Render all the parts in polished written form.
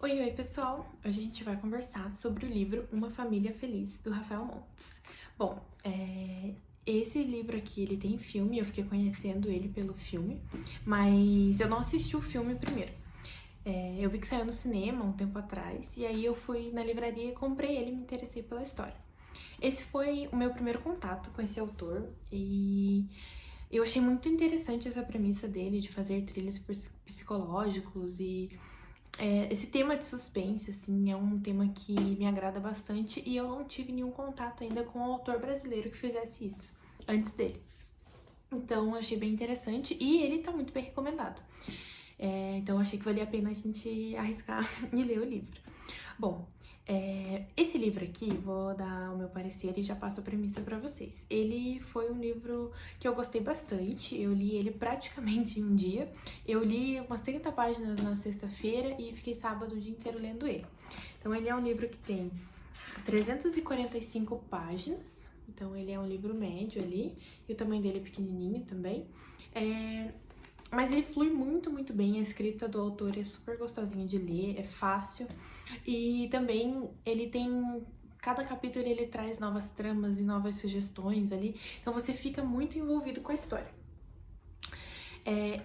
Oi, pessoal! Hoje a gente vai conversar sobre o livro Uma Família Feliz, do Rafael Montes. Bom, esse livro aqui, ele tem filme, eu fiquei conhecendo ele pelo filme, mas eu não assisti o filme primeiro. Eu vi que saiu no cinema um tempo atrás, e aí eu fui na livraria, comprei ele e me interessei pela história. Esse foi o meu primeiro contato com esse autor, e eu achei muito interessante essa premissa dele de fazer trilhos psicológicos e esse tema de suspense, assim, é um tema que me agrada bastante e eu não tive nenhum contato ainda com um autor brasileiro que fizesse isso antes dele. Então, eu achei bem interessante e ele tá muito bem recomendado. Então, eu achei que valia a pena a gente arriscar e ler o livro. Bom, esse livro aqui, vou dar o meu parecer e já passo a premissa pra vocês. Ele foi um livro que eu gostei bastante, eu li ele praticamente em um dia. Eu li umas 30 páginas na sexta-feira e fiquei sábado o dia inteiro lendo ele. Então ele é um livro que tem 345 páginas, então ele é um livro médio ali, e o tamanho dele é pequenininho também. Mas ele flui muito, muito bem, a escrita do autor é super gostosinha de ler, é fácil. E também ele tem... Cada capítulo ele traz novas tramas e novas sugestões ali, então você fica muito envolvido com a história.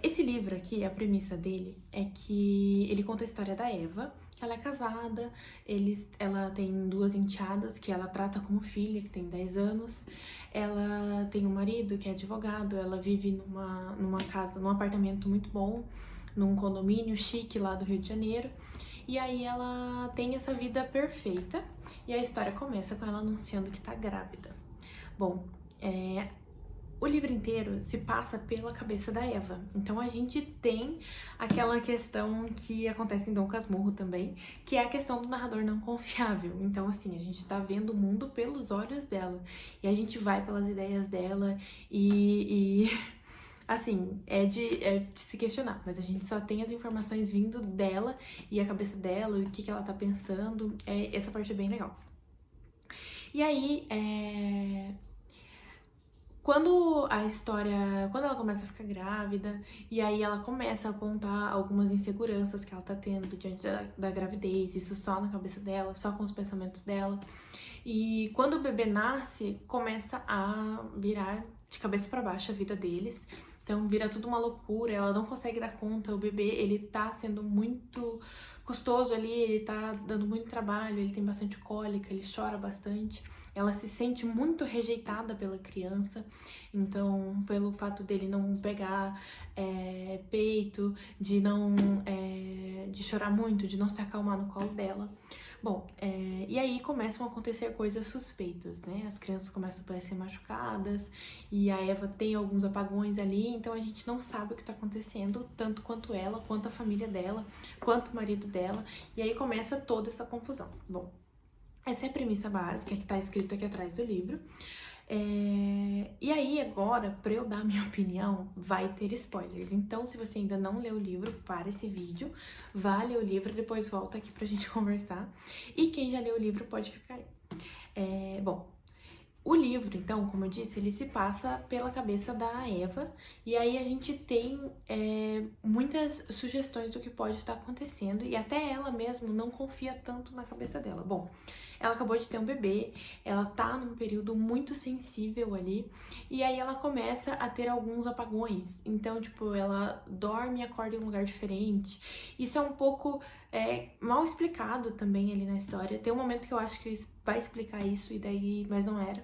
Esse livro aqui, a premissa dele é que ele conta a história da Eva. Ela é casada, ela tem duas enteadas que ela trata como filha, que tem 10 anos. Ela tem um marido que é advogado, ela vive numa casa, num apartamento muito bom, num condomínio chique lá do Rio de Janeiro. E aí ela tem essa vida perfeita e a história começa com ela anunciando que tá grávida. Bom, o livro inteiro se passa pela cabeça da Eva. Então a gente tem aquela questão que acontece em Dom Casmurro também, que é a questão do narrador não confiável. Então, assim, a gente tá vendo o mundo pelos olhos dela. E a gente vai pelas ideias dela e assim, é de se questionar. Mas a gente só tem as informações vindo dela e a cabeça dela, e o que ela tá pensando. Essa parte é bem legal. E aí, quando ela começa a ficar grávida, e aí ela começa a apontar algumas inseguranças que ela tá tendo diante da gravidez, isso só na cabeça dela, só com os pensamentos dela. E quando o bebê nasce, começa a virar de cabeça para baixo a vida deles. Então vira tudo uma loucura, ela não consegue dar conta, o bebê, ele tá sendo muito custoso ali, ele tá dando muito trabalho, ele tem bastante cólica, ele chora bastante. Ela se sente muito rejeitada pela criança, então pelo fato dele não pegar peito, de chorar muito, de não se acalmar no colo dela. Bom, e aí começam a acontecer coisas suspeitas, né? As crianças começam a parecer machucadas e a Eva tem alguns apagões ali, então a gente não sabe o que tá acontecendo, tanto quanto ela, quanto a família dela, quanto o marido dela, e aí começa toda essa confusão. Bom, essa é a premissa básica que tá escrito aqui atrás do livro. E aí, agora, pra eu dar a minha opinião, vai ter spoilers. Então, se você ainda não leu o livro, para esse vídeo, vá ler o livro e depois volta aqui pra gente conversar. E quem já leu o livro pode ficar aí. Bom, o livro, então, como eu disse, ele se passa pela cabeça da Eva, e aí a gente tem muitas sugestões do que pode estar acontecendo, e até ela mesma não confia tanto na cabeça dela. Bom, ela acabou de ter um bebê, ela tá num período muito sensível ali, e aí ela começa a ter alguns apagões. Então, tipo, ela dorme e acorda em um lugar diferente. Isso é um pouco mal explicado também ali na história. Tem um momento que eu acho que vai explicar isso, e daí, mas não era.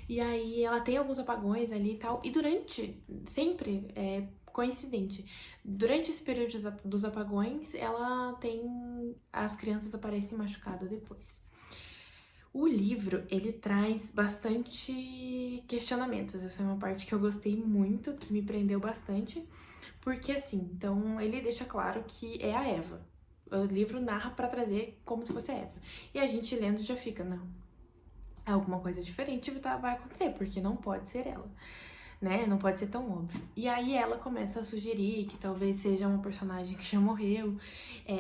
E aí ela tem alguns apagões ali e tal, e sempre coincidente, durante esse período dos apagões, as crianças aparecem machucadas depois. O livro, ele traz bastante questionamentos, essa é uma parte que eu gostei muito, que me prendeu bastante, porque assim, então ele deixa claro que é a Eva. O livro narra pra trazer como se fosse a Eva. E a gente lendo já fica, não, alguma coisa diferente vai acontecer, porque não pode ser ela, né? Não pode ser tão óbvio. E aí ela começa a sugerir que talvez seja uma personagem que já morreu.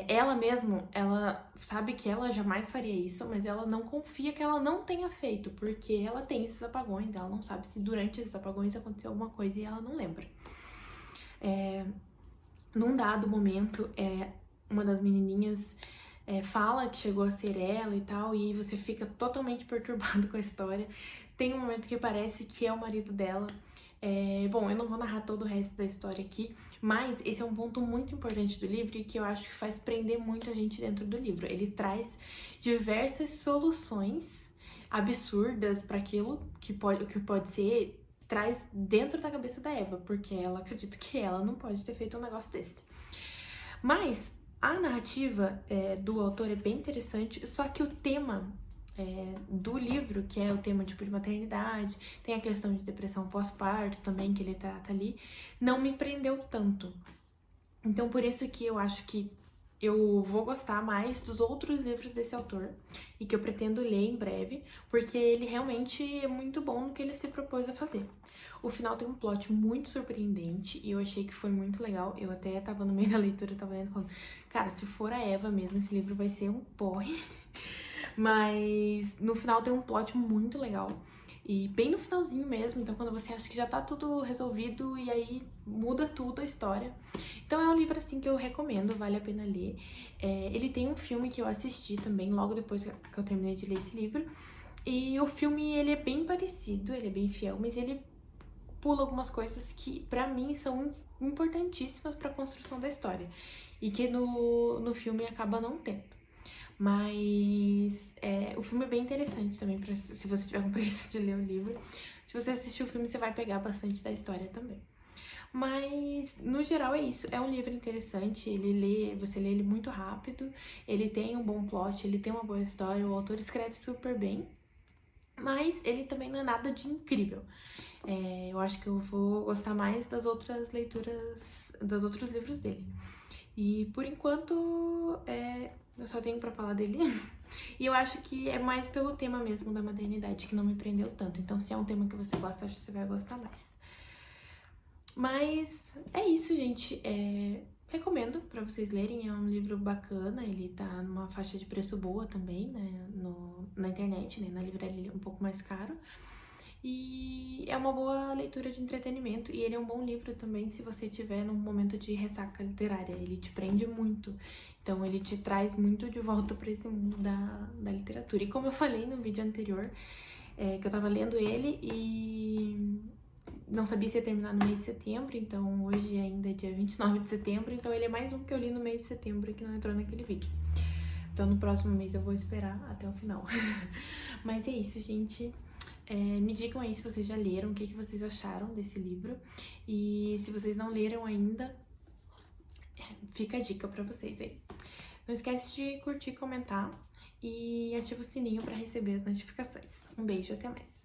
Ela mesmo, ela sabe que ela jamais faria isso, mas ela não confia que ela não tenha feito, porque ela tem esses apagões, ela não sabe se durante esses apagões aconteceu alguma coisa e ela não lembra. Num dado momento, uma das menininhas fala que chegou a ser ela e tal, e aí você fica totalmente perturbado com a história. Tem um momento que parece que é o marido dela. Bom, eu não vou narrar todo o resto da história aqui, mas esse é um ponto muito importante do livro e que eu acho que faz prender muito a gente dentro do livro. Ele traz diversas soluções absurdas para aquilo que pode ser, traz dentro da cabeça da Eva, porque ela acredita que ela não pode ter feito um negócio desse. Mas a narrativa do autor é bem interessante, só que o tema do livro, que é o tema tipo de maternidade, tem a questão de depressão pós-parto também, que ele trata ali, não me prendeu tanto. Então, por isso que eu acho que eu vou gostar mais dos outros livros desse autor e que eu pretendo ler em breve, porque ele realmente é muito bom no que ele se propôs a fazer. O final tem um plot muito surpreendente e eu achei que foi muito legal. Eu até tava no meio da leitura, tava lendo falando, cara, se for a Eva mesmo, esse livro vai ser um porre. Mas no final tem um plot muito legal. E bem no finalzinho mesmo, então quando você acha que já tá tudo resolvido e aí muda tudo a história. Então é um livro assim que eu recomendo, vale a pena ler. Ele tem um filme que eu assisti também, logo depois que eu terminei de ler esse livro. E o filme, ele é bem parecido, ele é bem fiel, mas ele pula algumas coisas que pra mim são importantíssimas pra construção da história. E que no filme acaba não tendo. Mas o filme é bem interessante também, se você tiver com preguiça de ler o livro. Se você assistir o filme, você vai pegar bastante da história também. Mas, no geral, é isso. É um livro interessante, você lê ele muito rápido, ele tem um bom plot, ele tem uma boa história, o autor escreve super bem, mas ele também não é nada de incrível. Eu acho que eu vou gostar mais das outras leituras, dos outros livros dele. E, por enquanto, eu só tenho pra falar dele. E eu acho que é mais pelo tema mesmo da maternidade que não me prendeu tanto. Então, se é um tema que você gosta, acho que você vai gostar mais. Mas é isso, gente. Recomendo pra vocês lerem. É um livro bacana. Ele tá numa faixa de preço boa também, né? Na internet, né? Na livraria ele é um pouco mais caro. E é uma boa leitura de entretenimento. E ele é um bom livro também se você tiver num momento de ressaca literária. Ele te prende muito. Então ele te traz muito de volta para esse mundo da literatura. E como eu falei no vídeo anterior, que eu tava lendo ele e não sabia se ia terminar no mês de setembro. Então hoje ainda é dia 29 de setembro. Então ele é mais um que eu li no mês de setembro que não entrou naquele vídeo. Então no próximo mês eu vou esperar até o final. Mas é isso, gente. Me digam aí se vocês já leram, o que vocês acharam desse livro. E se vocês não leram ainda, fica a dica pra vocês aí. Não esquece de curtir, comentar e ativa o sininho pra receber as notificações. Um beijo, até mais!